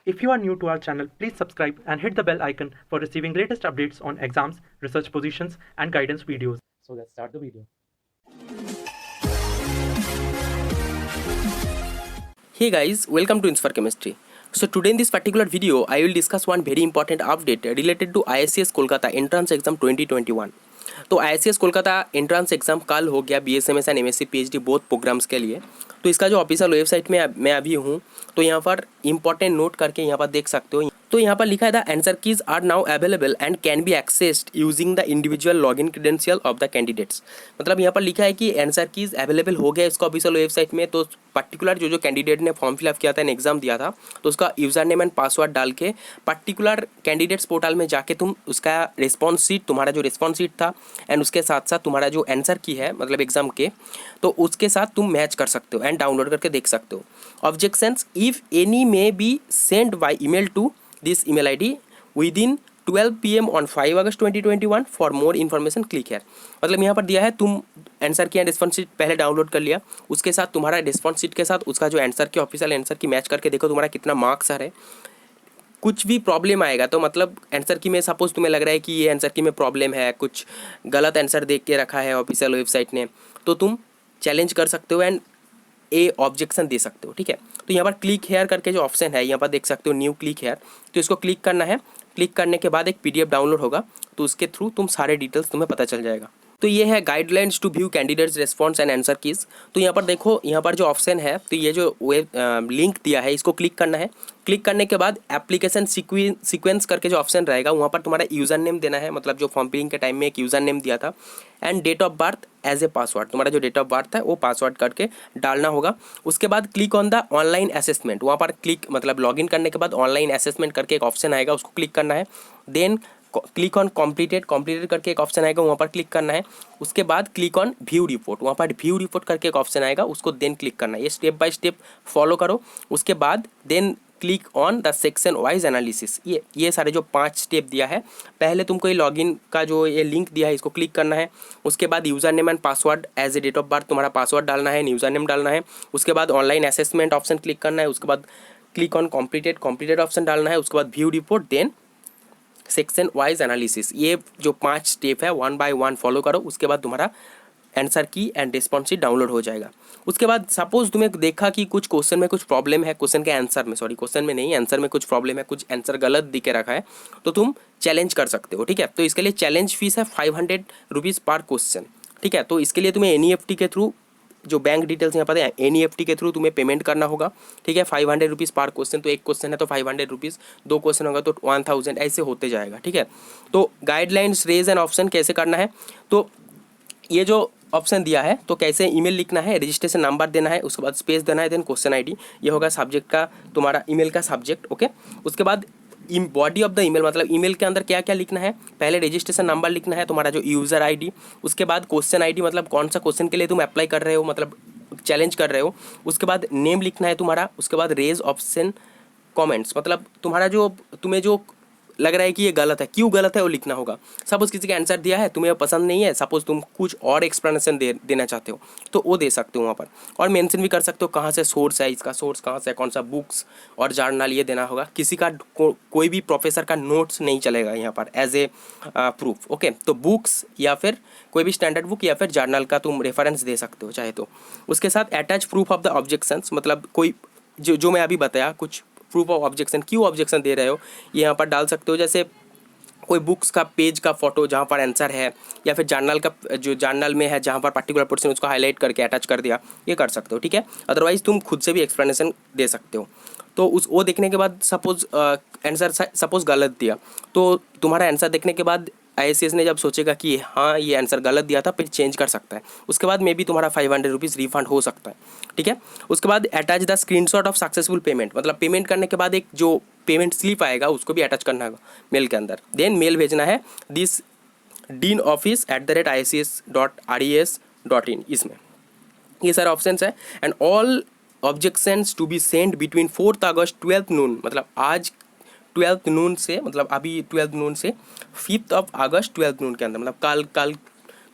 If you are new to our channel, please subscribe and hit the bell icon for receiving latest updates on exams, research positions, and guidance videos. So let's start the video. Hey guys, welcome to Inspire Chemistry. So today in this particular video, I will discuss one very important update related to ISCS Kolkata Entrance Exam 2021. तो ISCS Kolkata entrance exam कल हो गया BSMS and MSc PhD both programmes के लिए। तो इसका जो official website में मैं अभी हूँ, तो यहाँ पर इंपॉर्टेंट नोट करके यहाँ पर देख सकते हो। तो यहाँ पर लिखा है the answer keys are now available and can be accessed using the individual login credential of the candidates. मतलब यहाँ पर लिखा है कि आंसर कीज अवेलेबल हो गया इसका ऑफिशियल वेबसाइट में। तो पर्टिकुलर जो कैंडिडेट ने फॉर्म फिलअप किया था एंड एग्जाम दिया था, तो उसका यूज़र नेम एंड पासवर्ड डाल के पर्टिकुलर कैंडिडेट्स पोर्टल में जाके तुम उसका रिस्पॉन्स शीट, तुम्हारा जो रिस्पॉन्स शीट था एंड उसके साथ साथ तुम्हारा जो आंसर की है मतलब एग्जाम के, तो उसके साथ तुम मैच कर सकते हो एंड डाउनलोड करके देख सकते हो। Objections if any may be send by email to this email ID within 12 PM on 5 August 2021 for more information click here. मतलब यहाँ पर दिया है तुम आंसर की रिस्पॉन्स शीट पहले डाउनलोड कर लिया, उसके साथ तुम्हारा रिस्पॉन्स शीट के साथ उसका जो आंसर की ऑफिशियल आंसर की मैच करके देखो तुम्हारा कितना मार्क्स आ रहा है। कुछ भी प्रॉब्लम आएगा तो मतलब आंसर की में सपोज तुम्हें लग रहा है कि ये आंसर की में प्रॉब्लम है, कुछ गलत आंसर देख के रखा है ऑफिशियल वेबसाइट ने, तो तुम चैलेंज कर सकते हो एंड ऑब्जेक्शन दे सकते हो। ठीक है, तो यहाँ पर क्लिक हेयर करके जो ऑप्शन है यहाँ पर देख सकते हो, न्यू क्लिक हेयर, तो इसको क्लिक करना है। क्लिक करने के बाद एक PDF डाउनलोड होगा, तो उसके थ्रू तुम सारे डिटेल्स तुम्हें पता चल जाएगा। तो ये है guidelines to view candidates response and answer keys. तो यहाँ पर देखो, यहाँ पर जो ऑप्शन है, तो ये जो वेब लिंक दिया है इसको क्लिक करना है। क्लिक करने के बाद एप्लीकेशन सीक्वेंस करके जो ऑप्शन रहेगा वहाँ पर तुम्हारा यूज़र नेम देना है, मतलब जो फॉर्म फिलिंग के टाइम में एक यूज़र नेम दिया था, and date of birth as a password, तुम्हारा जो डेट ऑफ बर्थ है वो पासवर्ड करके डालना होगा। उसके बाद click on the online assessment, वहाँ पर क्लिक मतलब लॉगिन करने के बाद ऑनलाइन असेसमेंट करके एक ऑप्शन आएगा, उसको क्लिक करना है। देन क्लिक ऑन कम्प्लीटेड करके एक ऑप्शन आएगा, वहाँ पर क्लिक करना है। उसके बाद क्लिक ऑन व्यू रिपोर्ट, वहाँ पर व्यू रिपोर्ट करके एक ऑप्शन आएगा, उसको देन क्लिक करना है। ये स्टेप बाय स्टेप फॉलो करो। उसके बाद then click on the section wise analysis. ये सारे जो 5 स्टेप दिया है, पहले तुमको ये लॉगिन का जो ये लिंक दिया है इसको क्लिक करना है। उसके बाद user name and password as a date of birth तुम्हारा पासवर्ड डालना है, यूज़र नेम डालना है। उसके बाद ऑनलाइन असेसमेंट ऑप्शन क्लिक करना है। उसके बाद क्लिक ऑन कम्प्लीटेड ऑप्शन डालना है। उसके बाद view report, then section wise analysis. ये जो 5 स्टेप है 1 बाय 1 फॉलो करो। उसके बाद तुम्हारा आंसर की एंड रिस्पॉन्स शीट डाउनलोड हो जाएगा। उसके बाद सपोज तुम्हें देखा कि कुछ क्वेश्चन में कुछ प्रॉब्लम है, क्वेश्चन के आंसर में, सॉरी क्वेश्चन में नहीं, आंसर में कुछ प्रॉब्लम है, कुछ आंसर गलत दिखे रखा है, तो तुम चैलेंज कर सकते हो। ठीक है, तो इसके लिए चैलेंज फीस है 500 रुपीज़ पर क्वेश्चन। ठीक है, तो इसके लिए तुम्हें NEFT के थ्रू, जो बैंक डिटेल्स यहाँ पर है, NEFT के थ्रू तुम्हें पेमेंट करना होगा। ठीक है, 500 रुपीज़ पर क्वेश्चन, तो एक क्वेश्चन है तो 500 रुपीज़, 2 क्वेश्चन होगा तो 1000, ऐसे होते जाएगा। ठीक है, तो गाइडलाइंस रेज एंड ऑप्शन कैसे करना है, तो ये जो ऑप्शन दिया है, तो कैसे ईमेल लिखना है, रजिस्ट्रेशन नंबर देना है, उसके बाद स्पेस देना है, देन क्वेश्चन ID, ये होगा सब्जेक्ट का तुम्हारा ईमेल का सब्जेक्ट। ओके, उसके बाद बॉडी ऑफ द ईमेल, मतलब ईमेल के अंदर क्या क्या लिखना है, पहले रजिस्ट्रेशन नंबर लिखना है, तुम्हारा जो यूज़र ID, उसके बाद क्वेश्चन ID, मतलब कौन सा क्वेश्चन के लिए तुम अप्लाई कर रहे हो, मतलब चैलेंज कर रहे हो। उसके बाद नेम लिखना है तुम्हारा। उसके बाद रेज ऑप्शन कमेंट्स, मतलब तुम्हारा जो तुम्हें जो लग रहा है कि ये गलत है, क्यों गलत है वो लिखना होगा। सपोज किसी का आंसर दिया है, तुम्हें पसंद नहीं है, सपोज तुम कुछ और एक्सप्लेनेशन देना चाहते हो, तो वो दे सकते हो वहाँ पर। और मेंशन भी कर सकते हो कहाँ से सोर्स है, इसका सोर्स कहाँ से है, कौन सा बुक्स और जर्नल, ये देना होगा। किसी का कोई भी प्रोफेसर का नोट्स नहीं चलेगा यहाँ पर एज ए प्रूफ। ओके, तो बुक्स या फिर कोई भी स्टैंडर्ड बुक या फिर जर्नल का तुम रेफरेंस दे सकते हो चाहे तो। उसके साथ attach proof of the objections, मतलब कोई जो मैं अभी बताया, कुछ प्रूफ ऑफ ऑब्जेक्शन, क्यों ऑब्जेक्शन दे रहे हो ये यहाँ पर डाल सकते हो। जैसे कोई बुक्स का पेज का फोटो जहाँ पर आंसर है, या फिर जर्नल का, जो जर्नल में है जहाँ पर पर्टिकुलर पोर्शन उसको हाईलाइट करके अटैच कर दिया, ये कर सकते हो। ठीक है, अदरवाइज तुम खुद से भी एक्सप्लेनेशन दे सकते हो। तो वो देखने के बाद सपोज आंसर सपोज गलत दिया, तो तुम्हारा आंसर देखने के बाद ISCS ने जब सोचेगा कि हाँ ये आंसर गलत दिया था, फिर चेंज कर सकता है। उसके बाद मे बी तुम्हारा 500 रुपीज़ रिफंड हो सकता है। ठीक है, उसके बाद attach the screenshot of successful payment, मतलब पेमेंट करने के बाद एक जो पेमेंट स्लिप आएगा उसको भी अटैच करना होगा मेल के अंदर। देन मेल भेजना है दिस deanoffice@ics.res.in, इसमें ये सारे ऑप्शन है। And all objections to be send between 4 August 12 noon, मतलब आज 12 नून से, मतलब अभी 12 नून से 5 अगस्त 12 नून के अंदर, मतलब कल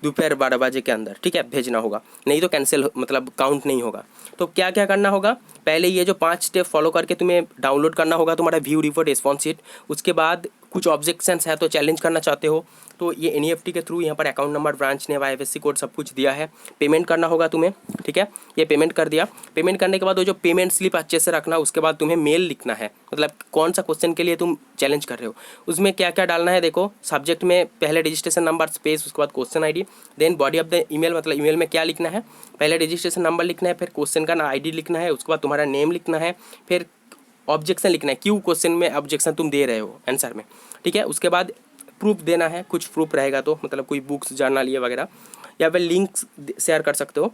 दोपहर 12 बजे के अंदर। ठीक है, भेजना होगा, नहीं तो कैंसिल, मतलब काउंट नहीं होगा। तो क्या क्या करना होगा, पहले ये जो 5 स्टेप फॉलो करके तुम्हें डाउनलोड करना होगा तुम्हारा व्यू रिपोर्ट रिस्पॉन्स शीट। उसके बाद कुछ ऑब्जेक्शंस है तो चैलेंज करना चाहते हो तो ये NEFT के थ्रू यहाँ पर account number, branch name, IFSC code सब कुछ दिया है। पेमेंट करना होगा तुम्हें, ठीक है, ये पेमेंट कर दिया। पेमेंट करने के बाद वो जो पेमेंट स्लिप अच्छे से रखना, उसके बाद तुम्हें मेल लिखना है, मतलब कौन सा क्वेश्चन के लिए तुम चैलेंज कर रहे हो, उसमें क्या क्या डालना है। देखो सब्जेक्ट में पहले रजिस्ट्रेशन नंबर स्पेस, उसके बाद question ID, then body of the email, मतलब ईमेल में क्या लिखना है, पहले रजिस्ट्रेशन नंबर लिखना है, फिर क्वेश्चन का ID लिखना है, उसके बाद तुम्हारा नेम लिखना है, फिर ऑब्जेक्शन लिखना है, क्यों क्वेश्चन में ऑब्जेक्शन तुम दे रहे हो आंसर में, ठीक है। उसके बाद प्रूफ देना है, कुछ प्रूफ रहेगा तो मतलब कोई बुक्स, जर्नल ये वगैरह, या फिर लिंक्स शेयर कर सकते हो।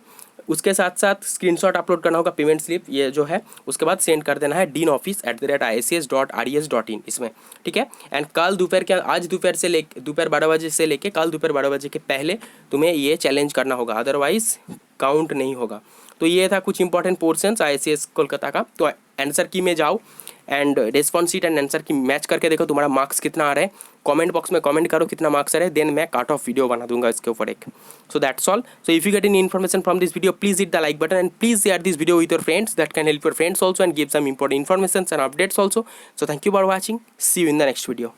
उसके साथ साथ स्क्रीनशॉट अपलोड करना होगा पेमेंट स्लिप ये जो है, उसके बाद सेंड कर देना है deanoffice@ics.res.in इसमें, ठीक है। एंड कल दोपहर के, आज दोपहर से दोपहर 12 बजे से लेके कल दोपहर 12 बजे के पहले तुम्हें ये चैलेंज करना होगा, अदरवाइज काउंट नहीं होगा। तो ये था कुछ इंपॉर्टेंट पोर्शंस ICS कोलकाता का। तो आंसर की में जाओ and response sheet and answer की मैच करके देखो तुम्हारा मार्क्स कितना आ रहा है। कमेंट बॉक्स में कमेंट करो कितना मार्क्स आ रहा है, देन मैं काट ऑफ वीडियो बना दूंगा इसके ऊपर एक। So that's all. So if you get any information from this video, please hit the like button and please share this video with your friends, that can help your friends also and give some important information and updates also. So thank you for watching, see you in the next video.